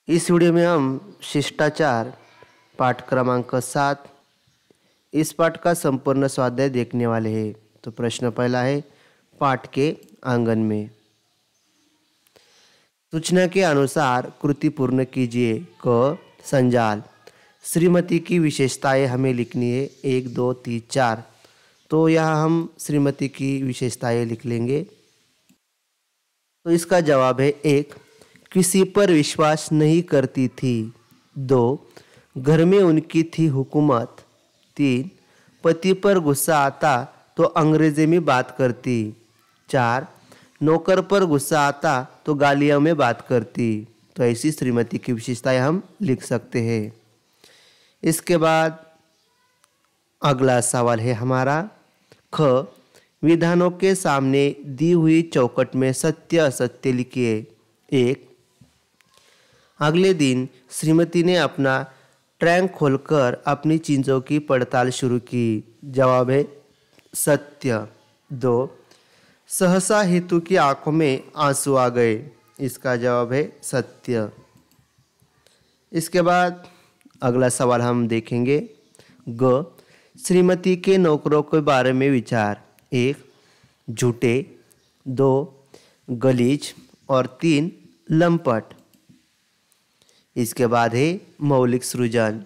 इस वीडियो में हम शिष्टाचार पाठ क्रमांक 7 इस पाठ का संपूर्ण स्वाध्याय देखने वाले हैं। तो प्रश्न पहला है, पाठ के आंगन में सूचना के अनुसार कृति पूर्ण कीजिए। क संजाल। श्रीमती की विशेषताएं हमें लिखनी है 1 2 3 4। तो यहाँ हम श्रीमती की विशेषताएं लिख लेंगे। तो इसका जवाब है 1, किसी पर विश्वास नहीं करती थी। 2, घर में उनकी थी हुकूमत। 3, पति पर गुस्सा आता तो अंग्रेजी में बात करती। 4, नौकर पर गुस्सा आता तो गालियों में बात करती। तो ऐसी श्रीमती की विशेषताएं हम लिख सकते हैं। इसके बाद अगला सवाल है हमारा ख, विधानों के सामने दी हुई चौखट में सत्य असत्य लिखिए। 1, अगले दिन श्रीमती ने अपना ट्रंक खोलकर अपनी चीज़ों की पड़ताल शुरू की। जवाब है सत्य। 2, सहसा हेतु की आंखों में आंसू आ गए। इसका जवाब है सत्य। इसके बाद अगला सवाल हम देखेंगे ग, श्रीमती के नौकरों के बारे में विचार। 1, झूठे। 2, गलीज और 3, लंपट। इसके बाद है मौलिक सृजन।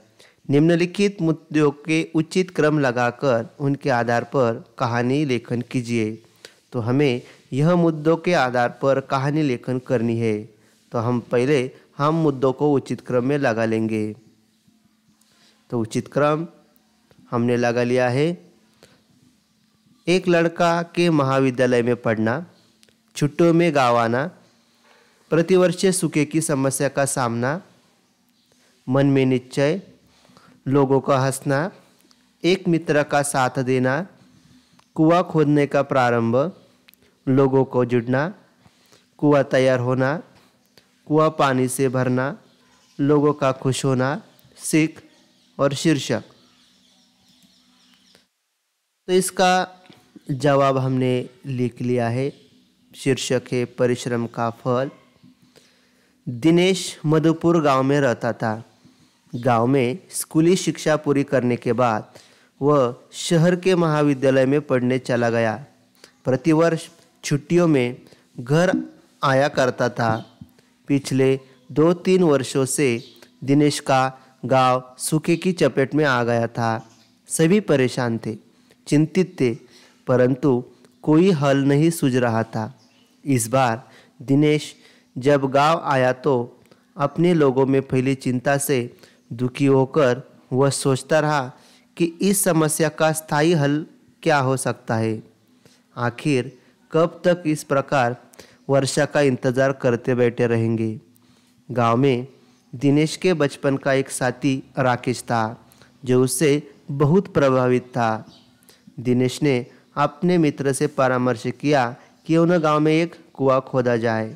निम्नलिखित मुद्दों के उचित क्रम लगाकर उनके आधार पर कहानी लेखन कीजिए। तो हमें यह मुद्दों के आधार पर कहानी लेखन करनी है। तो हम मुद्दों को उचित क्रम में लगा लेंगे। तो उचित क्रम हमने लगा लिया है। एक लड़का के महाविद्यालय में पढ़ना, छुट्टियों में गाँव आना, प्रतिवर्षीय सूखे की समस्या का सामना, मन में निश्चय, लोगों का हंसना, एक मित्र का साथ देना, कुआं खोदने का प्रारंभ, लोगों को जुड़ना, कुआं तैयार होना, कुआं पानी से भरना, लोगों का खुश होना, सीख और शीर्षक। तो इसका जवाब हमने लिख लिया है। शीर्षक है परिश्रम का फल। दिनेश मधुपुर गांव में रहता था। गांव में स्कूली शिक्षा पूरी करने के बाद वह शहर के महाविद्यालय में पढ़ने चला गया। प्रतिवर्ष छुट्टियों में घर आया करता था। पिछले 2-3 वर्षों से दिनेश का गांव सूखे की चपेट में आ गया था। सभी परेशान थे, चिंतित थे, परंतु कोई हल नहीं सूझ रहा था। इस बार दिनेश जब गांव आया तो अपने लोगों में फैली चिंता से दुखी होकर वह सोचता रहा कि इस समस्या का स्थायी हल क्या हो सकता है। आखिर कब तक इस प्रकार वर्षा का इंतज़ार करते बैठे रहेंगे। गांव में दिनेश के बचपन का एक साथी राकेश था जो उससे बहुत प्रभावित था। दिनेश ने अपने मित्र से परामर्श किया कि उन गांव में एक कुआं खोदा जाए।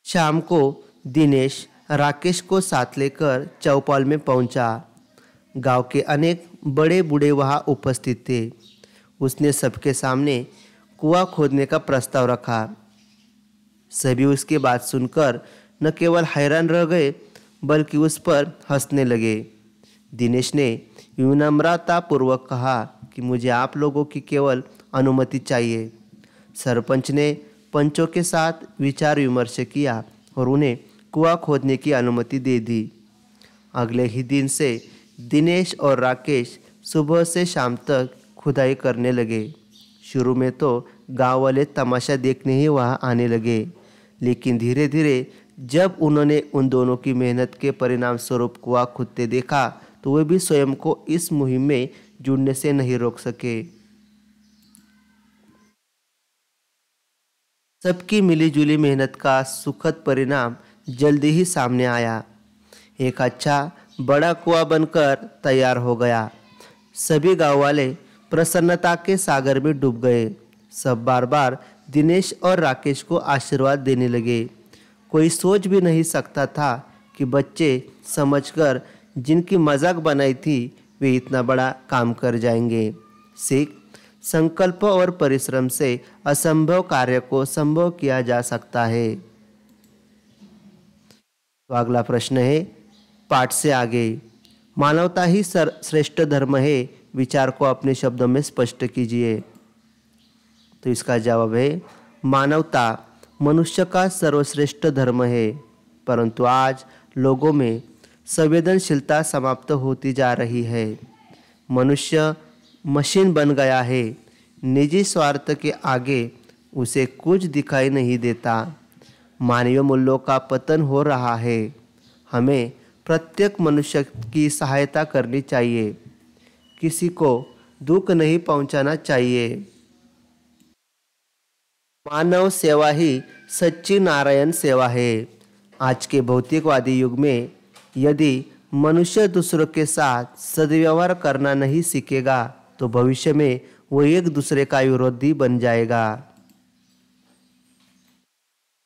शाम को दिनेश राकेश को साथ लेकर चौपाल में पहुंचा। गांव के अनेक बड़े बूढ़े वहां उपस्थित थे। उसने सबके सामने कुआं खोदने का प्रस्ताव रखा। सभी उसकी बात सुनकर न केवल हैरान रह गए बल्कि उस पर हंसने लगे। दिनेश ने विनम्रतापूर्वक कहा कि मुझे आप लोगों की केवल अनुमति चाहिए। सरपंच ने पंचों के साथ विचार विमर्श किया और उन्हें कुआं खोदने की अनुमति दे दी। अगले ही दिन से दिनेश और राकेश सुबह से शाम तक खुदाई करने लगे। शुरू में तो गांव वाले तमाशा देखने ही वहां आने लगे, लेकिन धीरे धीरे जब उन्होंने उन दोनों की मेहनत के परिणाम स्वरूप कुआं खोदते देखा तो वे भी स्वयं को इस मुहिम में जुड़ने से नहीं रोक सके। सबकी मिलीजुली मेहनत का सुखद परिणाम जल्दी ही सामने आया। एक अच्छा बड़ा कुआं बनकर तैयार हो गया। सभी गांव वाले प्रसन्नता के सागर में डूब गए। सब बार बार दिनेश और राकेश को आशीर्वाद देने लगे। कोई सोच भी नहीं सकता था कि बच्चे समझकर जिनकी मजाक बनाई थी वे इतना बड़ा काम कर जाएंगे। सीख संकल्प और परिश्रम से असंभव कार्य को संभव किया जा सकता है। तो अगला प्रश्न है पाठ से आगे, मानवता ही श्रेष्ठ धर्म है, विचार को अपने शब्दों में स्पष्ट कीजिए। तो इसका जवाब है मानवता मनुष्य का सर्वश्रेष्ठ धर्म है, परंतु आज लोगों में संवेदनशीलता समाप्त होती जा रही है। मनुष्य मशीन बन गया है, निजी स्वार्थ के आगे उसे कुछ दिखाई नहीं देता। मानवीय मूल्यों का पतन हो रहा है। हमें प्रत्येक मनुष्य की सहायता करनी चाहिए, किसी को दुख नहीं पहुंचाना चाहिए। मानव सेवा ही सच्ची नारायण सेवा है। आज के भौतिकवादी युग में यदि मनुष्य दूसरों के साथ सद्व्यवहार करना नहीं सीखेगा तो भविष्य में वो एक दूसरे का विरोधी बन जाएगा।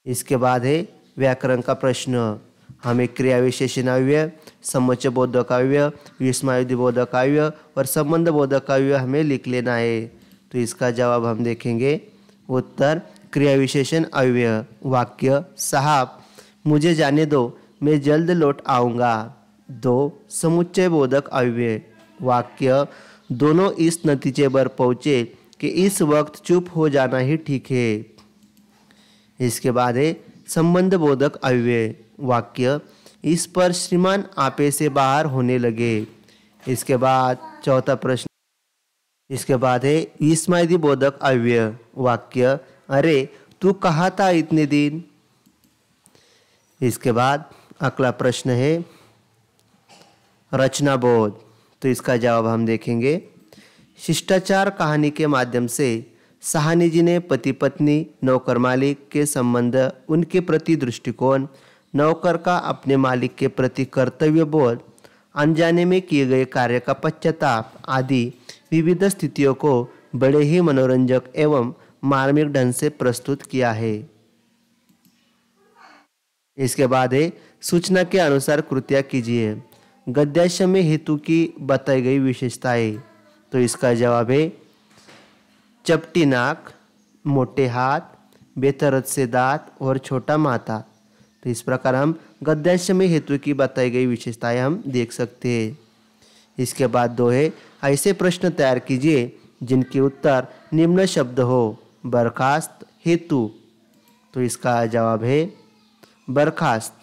इसके बाद है व्याकरण का प्रश्न। हमें क्रिया विशेषण अव्यय, समुच्चय बोधक अव्यय, विस्मयादि बोधक अव्यय और संबंध बोधक अव्यय हमें लिख लेना है। तो इसका जवाब हम देखेंगे। उत्तर क्रिया विशेषण अव्यय। वाक्य साहब मुझे जाने दो, मैं जल्द लौट आऊँगा। 2 समुच्चय बोधक अव्यय। वाक्य दोनों इस नतीजे पर पहुँचे कि इस वक्त चुप हो जाना ही ठीक है। इसके बाद है संबंध बोधक अव्यय। वाक्य इस पर श्रीमान आपे से बाहर होने लगे। इसके बाद चौथा प्रश्न। इसके बाद है विस्मयादि बोधक अव्यय। वाक्य अरे तू कहाँ था इतने दिन। इसके बाद अगला प्रश्न है रचना बोध। तो इसका जवाब हम देखेंगे। शिष्टाचार कहानी के माध्यम से साहनी जी ने पति पत्नी नौकर मालिक के संबंध, उनके प्रति दृष्टिकोण, नौकर का अपने मालिक के प्रति कर्तव्य बोध, अनजाने में किए गए कार्य का पश्चाताप आदि विविध स्थितियों को बड़े ही मनोरंजक एवं मार्मिक ढंग से प्रस्तुत किया है। इसके बाद है सूचना के अनुसार कृतियाँ कीजिए। गद्यांश में हेतु की बताई गई विशेषताएं। तो इसका जवाब है चपटी नाक, मोटे हाथ, बेतरज से दांत और छोटा माथा। तो इस प्रकार हम गद्यांश में हेतु की बताई गई विशेषताएं हम देख सकते हैं। इसके बाद 2 है ऐसे प्रश्न तैयार कीजिए जिनके उत्तर निम्न शब्द हो। बर्खास्त, हेतु। तो इसका जवाब है बर्खास्त।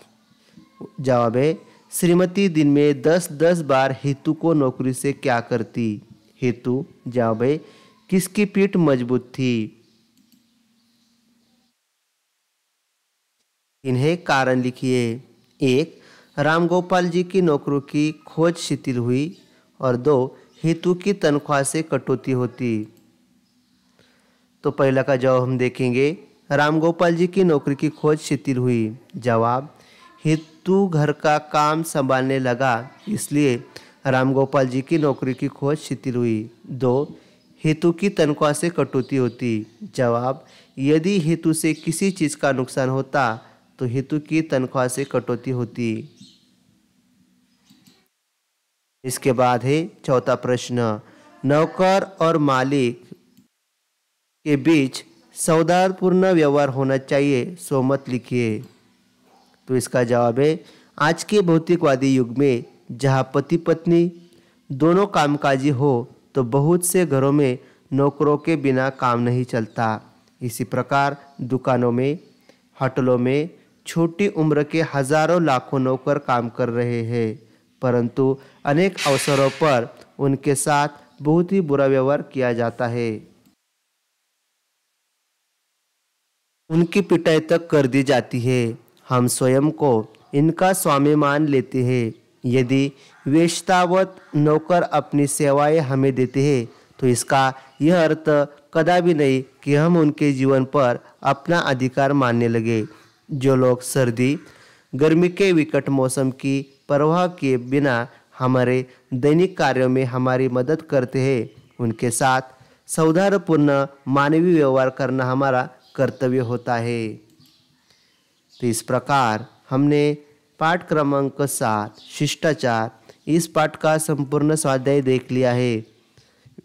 जवाब है श्रीमती दिन में 10-10 बार हेतु को नौकरी से क्या करती। हेतु। जवाब है किसकी पीठ मजबूत थी। इन्हें कारण लिखिए। 1 रामगोपाल जी की नौकरी की खोज शिथिल हुई और 2 हेतु की तनख्वाह से कटौती होती। तो पहला का जवाब हम देखेंगे। रामगोपाल जी की नौकरी की खोज शिथिल हुई। जवाब हेतु घर का काम संभालने लगा, इसलिए रामगोपाल जी की नौकरी की खोज शिथिल हुई। 2 हेतु की तनख्वाह से कटौती होती। जवाब यदि हेतु से किसी चीज़ का नुकसान होता तो हेतु की तनख्वाह से कटौती होती। इसके बाद है चौथा प्रश्न। नौकर और मालिक के बीच सौहार्दपूर्ण व्यवहार होना चाहिए, सहमत लिखिए। तो इसका जवाब है आज के भौतिकवादी युग में जहाँ पति पत्नी दोनों कामकाजी हो तो बहुत से घरों में नौकरों के बिना काम नहीं चलता। इसी प्रकार दुकानों में, होटलों में छोटी उम्र के हजारों लाखों नौकर काम कर रहे हैं, परंतु अनेक अवसरों पर उनके साथ बहुत ही बुरा व्यवहार किया जाता है। उनकी पिटाई तक कर दी जाती है। हम स्वयं को इनका स्वामी मान लेते हैं। यदि वेश्तावत नौकर अपनी सेवाएं हमें देते हैं तो इसका यह अर्थ कदापि नहीं कि हम उनके जीवन पर अपना अधिकार मानने लगे। जो लोग सर्दी गर्मी के विकट मौसम की परवाह किए बिना हमारे दैनिक कार्यों में हमारी मदद करते हैं, उनके साथ सौहार्दपूर्ण मानवीय व्यवहार करना हमारा कर्तव्य होता है। तो इस प्रकार हमने पाठ क्रमांक 7 शिष्टाचार इस पाठ का संपूर्ण स्वाध्याय देख लिया है।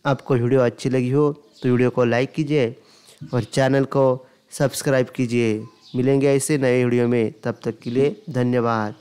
आपको वीडियो अच्छी लगी हो तो वीडियो को लाइक कीजिए और चैनल को सब्सक्राइब कीजिए। मिलेंगे ऐसे नए वीडियो में, तब तक के लिए धन्यवाद।